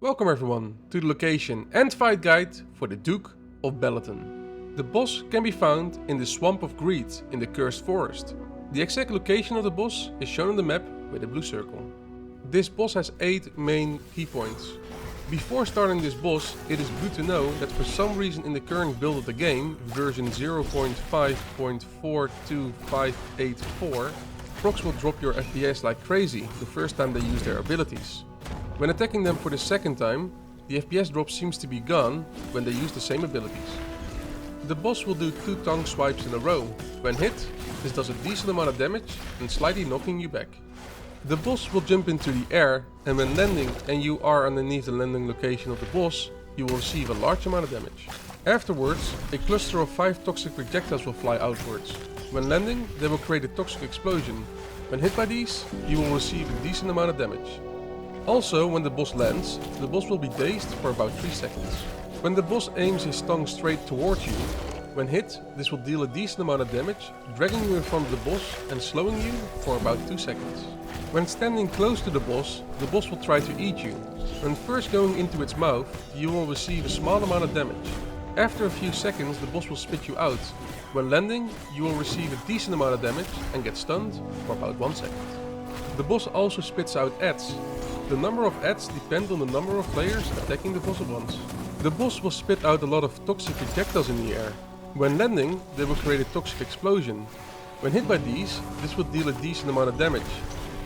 Welcome everyone to the location and fight guide for the Duke of Balaton. The boss can be found in the Swamp of Greed in the Cursed Forest. The exact location of the boss is shown on the map with a blue circle. This boss has 8 main key points. Before starting this boss, it is good to know that for some reason in the current build of the game, version 0.5.42584, procs will drop your FPS like crazy the first time they use their abilities. When attacking them for the second time, the FPS drop seems to be gone when they use the same abilities. The boss will do 2 tongue swipes in a row. When hit, this does a decent amount of damage and slightly knocking you back. The boss will jump into the air, and when landing and you are underneath the landing location of the boss, you will receive a large amount of damage. Afterwards, a cluster of 5 toxic projectiles will fly outwards. When landing, they will create a toxic explosion. When hit by these, you will receive a decent amount of damage. Also, when the boss lands, the boss will be dazed for about 3 seconds. When the boss aims his tongue straight towards you, when hit, this will deal a decent amount of damage, dragging you in front of the boss and slowing you for about 2 seconds. When standing close to the boss will try to eat you. When first going into its mouth, you will receive a small amount of damage. After a few seconds, the boss will spit you out. When landing, you will receive a decent amount of damage and get stunned for about 1 second. The boss also spits out adds. The number of adds depend on the number of players attacking the boss at once. The boss will spit out a lot of toxic projectiles in the air. When landing, they will create a toxic explosion. When hit by these, this will deal a decent amount of damage.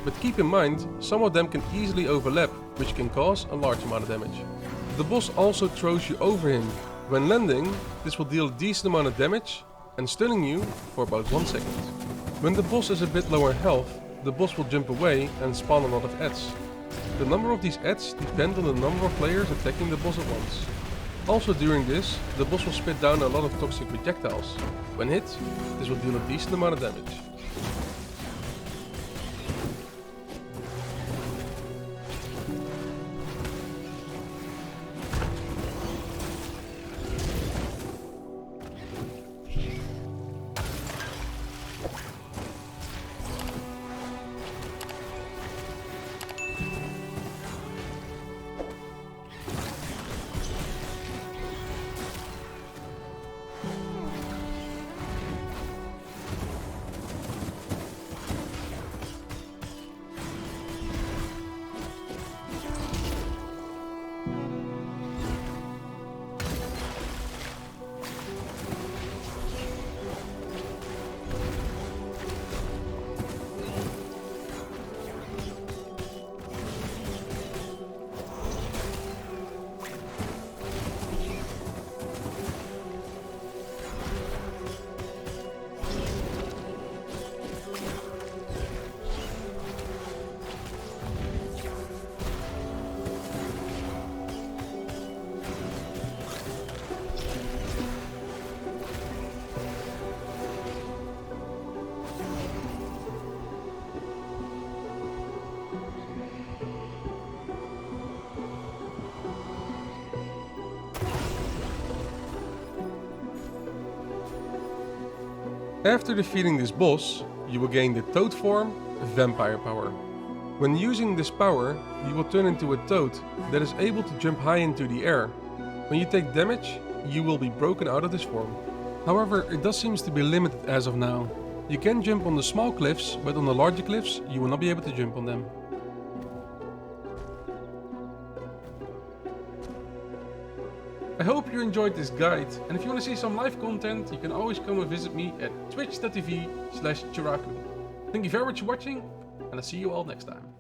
But keep in mind, some of them can easily overlap, which can cause a large amount of damage. The boss also throws you over him. When landing, this will deal a decent amount of damage and stunning you for about 1 second. When the boss is a bit lower health, the boss will jump away and spawn a lot of adds. The number of these adds depend on the number of players attacking the boss at once. Also during this, the boss will spit down a lot of toxic projectiles. When hit, this will deal a decent amount of damage. After defeating this boss, you will gain the Toad form, Vampire Power. When using this power, you will turn into a toad that is able to jump high into the air. When you take damage, you will be broken out of this form. However, it does seem to be limited as of now. You can jump on the small cliffs, but on the larger cliffs, you will not be able to jump on them. I hope you enjoyed this guide, and if you want to see some live content, you can always come and visit me at twitch.tv/Chiraku. Thank you very much for watching, and I'll see you all next time.